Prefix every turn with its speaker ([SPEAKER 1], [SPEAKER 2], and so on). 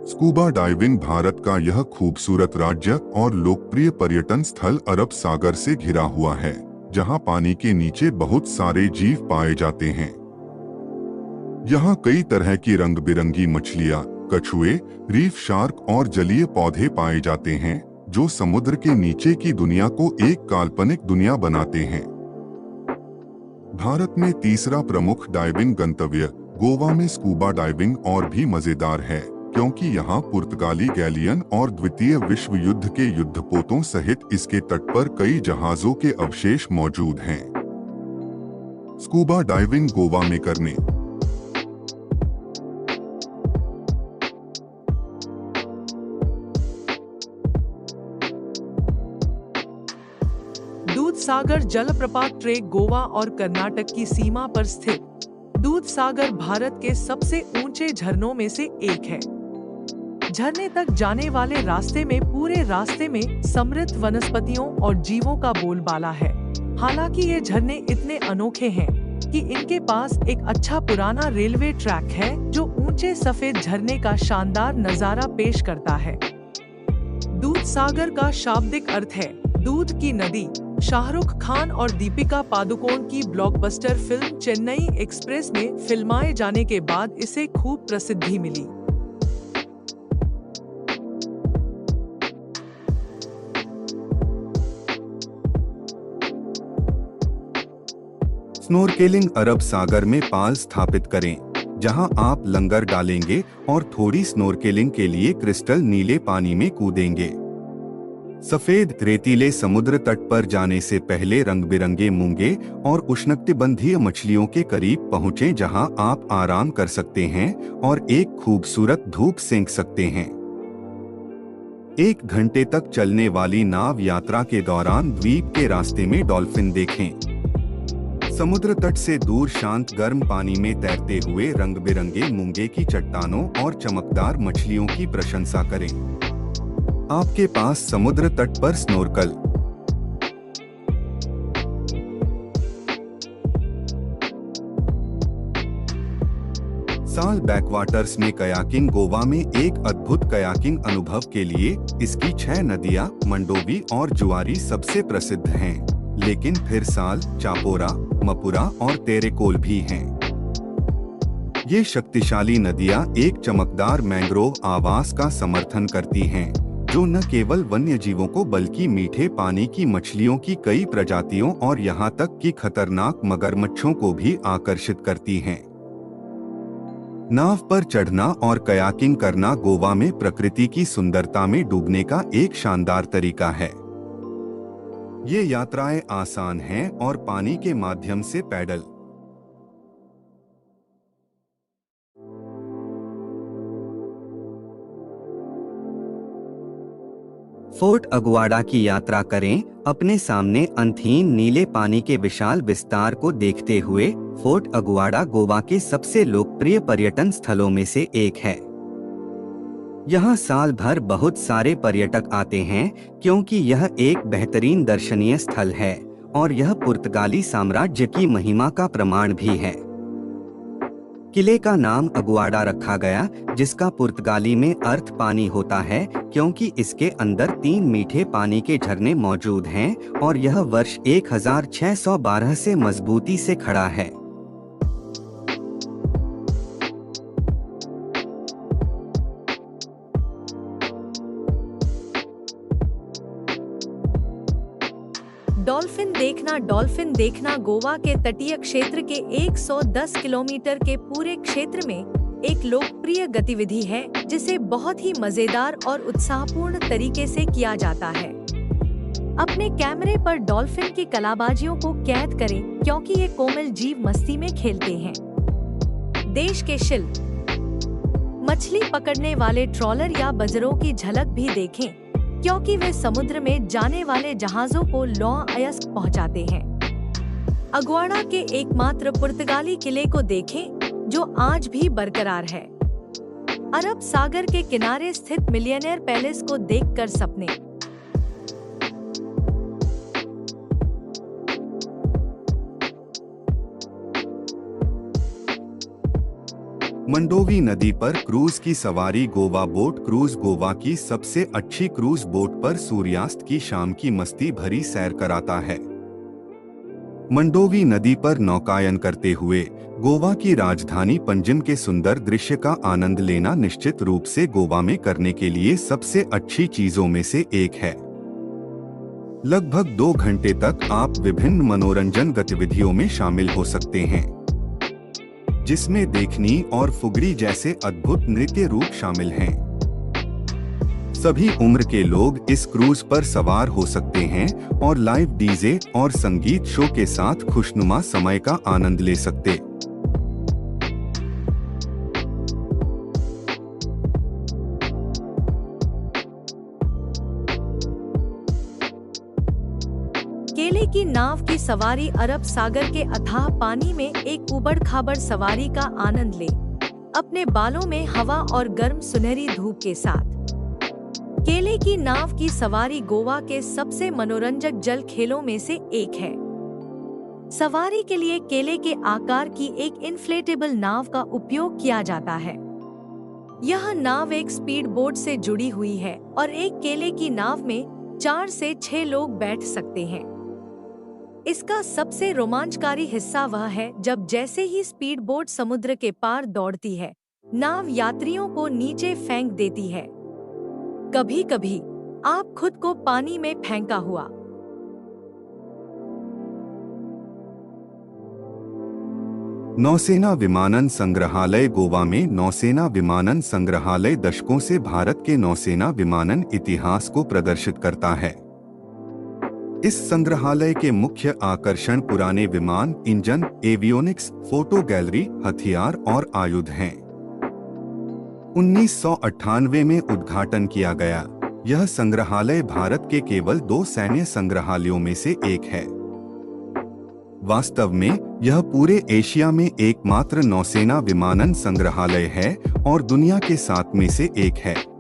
[SPEAKER 1] Scuba diving Bharat का यह खूबसूरत राज्य और लोकप्रिय पर्यटन स्थल अरब सागर से घिरा हुआ है, जहां पानी के नीचे बहुत सारे जीव पाए जाते हैं। यहाँ कई तरह की रंग बिरंगी मछलियाँ, कछुए, रीफ शार्क और जलीय पौधे पाए जाते हैं, जो समुद्र के नीचे की दुनिया को एक काल्पनिक दुनिया बनाते हैं। भारत में तीसरा प्रमुख डाइविंग गंतव्य गोवा में स्कूबा डाइविंग और भी मजेदार है, क्योंकि यहाँ पुर्तगाली गैलियन और द्वितीय विश्व युद्ध के युद्धपोतों सहित इसके तट पर कई जहाजों के अवशेष मौजूद हैं। स्कूबा डाइविंग गोवा में करने।
[SPEAKER 2] दूधसागर जलप्रपात ट्रेक गोवा और कर्नाटक की सीमा पर स्थित दूधसागर भारत के सबसे ऊंचे झरनों में से एक है। झरने तक जाने वाले रास्ते में पूरे रास्ते में समृद्ध वनस्पतियों और जीवों का बोलबाला है। हालांकि ये झरने इतने अनोखे हैं कि इनके पास एक अच्छा पुराना रेलवे ट्रैक है, जो ऊंचे सफेद झरने का शानदार नजारा पेश करता है। दूधसागर का शाब्दिक अर्थ है दूध की नदी। शाहरुख खान और दीपिका पादुकोण की ब्लॉकबस्टर फिल्म चेन्नई एक्सप्रेस में फिल्माए जाने के बाद इसे खूब प्रसिद्धि मिली।
[SPEAKER 3] स्नोरकेलिंग अरब सागर में पाल स्थापित करें, जहां आप लंगर डालेंगे और थोड़ी स्नोरकेलिंग के लिए क्रिस्टल नीले पानी में कूदेंगे। सफेद रेतीले समुद्र तट पर जाने से पहले रंग बिरंगे मूंगे और उष्णकटिबंधीय मछलियों के करीब पहुंचें, जहां आप आराम कर सकते हैं और एक खूबसूरत धूप सेंक सकते हैं। 1 घंटे तक चलने वाली नाव यात्रा के दौरान द्वीप के रास्ते में डॉल्फिन देखें। समुद्र तट से दूर शांत गर्म पानी में तैरते हुए रंग बिरंगे मूंगे की चट्टानों और चमकदार मछलियों की प्रशंसा करें। आपके पास समुद्र तट पर स्नोरकल। साल बैकवाटर्स में कयाकिंग गोवा में एक अद्भुत कयाकिंग अनुभव के लिए इसकी 6 नदियां मंडोवी और जुआरी सबसे प्रसिद्ध हैं, लेकिन फिर साल, चापोरा, मपुरा और तेरेकोल भी हैं। ये शक्तिशाली नदियां एक चमकदार मैंग्रोव आवास का समर्थन करती हैं, जो न केवल वन्य जीवों को बल्कि मीठे पानी की मछलियों की कई प्रजातियों और यहाँ तक कि खतरनाक मगरमच्छों को भी आकर्षित करती हैं। नाव पर चढ़ना और कयाकिंग करना गोवा में प्रकृति की सुंदरता में डूबने का एक शानदार तरीका है। ये यात्राएं आसान हैं और पानी के माध्यम से पैडल।
[SPEAKER 4] फोर्ट अगुआडा की यात्रा करें। अपने सामने अंतहीन नीले पानी के विशाल विस्तार को देखते हुए फोर्ट अगुआडा गोवा के सबसे लोकप्रिय पर्यटन स्थलों में से एक है। यहाँ साल भर बहुत सारे पर्यटक आते हैं, क्योंकि यह एक बेहतरीन दर्शनीय स्थल है और यह पुर्तगाली साम्राज्य की महिमा का प्रमाण भी है। किले का नाम अगुआडा रखा गया, जिसका पुर्तगाली में अर्थ पानी होता है, क्योंकि इसके अंदर 3 मीठे पानी के झरने मौजूद हैं और यह वर्ष 1612 से मजबूती से खड़ा है।
[SPEAKER 5] डॉल्फिन देखना गोवा के तटीय क्षेत्र के 110 किलोमीटर के पूरे क्षेत्र में एक लोकप्रिय गतिविधि है, जिसे बहुत ही मजेदार और उत्साहपूर्ण तरीके से किया जाता है। अपने कैमरे पर डॉल्फिन की कलाबाजियों को कैद करें, क्योंकि ये कोमल जीव मस्ती में खेलते हैं। देश के शिल्प, मछली पकड़ने वाले ट्रॉलर या बजरों की झलक भी देखें, क्योंकि वे समुद्र में जाने वाले जहाजों को लॉ-अयस्क पहुंचाते हैं। अगुआडा के एकमात्र पुर्तगाली किले को देखें, जो आज भी बरकरार है। अरब सागर के किनारे स्थित मिलियनेयर पैलेस को देखकर सपने।
[SPEAKER 3] मंडोवी नदी पर क्रूज की सवारी। गोवा बोट क्रूज गोवा की सबसे अच्छी क्रूज बोट पर सूर्यास्त की शाम की मस्ती भरी सैर कराता है। मंडोवी नदी पर नौकायन करते हुए गोवा की राजधानी पणजिम के सुंदर दृश्य का आनंद लेना निश्चित रूप से गोवा में करने के लिए सबसे अच्छी चीजों में से एक है। लगभग 2 घंटे तक आप विभिन्न मनोरंजन गतिविधियों में शामिल हो सकते हैं, जिसमें देखनी और फुगड़ी जैसे अद्भुत नृत्य रूप शामिल हैं। सभी उम्र के लोग इस क्रूज पर सवार हो सकते हैं और लाइव डीजे और संगीत शो के साथ खुशनुमा समय का आनंद ले सकते।
[SPEAKER 5] केले की नाव की सवारी। अरब सागर के अथाह पानी में एक उबड़-खाबड़ सवारी का आनंद ले, अपने बालों में हवा और गर्म सुनहरी धूप के साथ। केले की नाव की सवारी गोवा के सबसे मनोरंजक जल खेलों में से एक है। सवारी के लिए केले के आकार की एक इन्फ्लेटेबल नाव का उपयोग किया जाता है। यह नाव एक स्पीड बोट से जुड़ी हुई है और एक केले की नाव में 4 से 6 लोग बैठ सकते हैं। इसका सबसे रोमांचकारी हिस्सा वह है जब जैसे ही स्पीड बोट समुद्र के पार दौड़ती है, नाव यात्रियों को नीचे फेंक देती है। कभी-कभी आप खुद को पानी में फेंका हुआ।
[SPEAKER 3] नौसेना विमानन संग्रहालय। गोवा में नौसेना विमानन संग्रहालय दशकों से भारत के नौसेना विमानन इतिहास को प्रदर्शित करता है। इस संग्रहालय के मुख्य आकर्षण पुराने विमान, इंजन, एवियोनिक्स, फोटो गैलरी, हथियार और आयुध हैं। 1998 में उद्घाटन किया गया। यह संग्रहालय भारत के केवल 2 सैन्य संग्रहालयों में से एक है। वास्तव में यह पूरे एशिया में एकमात्र नौसेना विमानन संग्रहालय है और दुनिया के 7 में से एक है।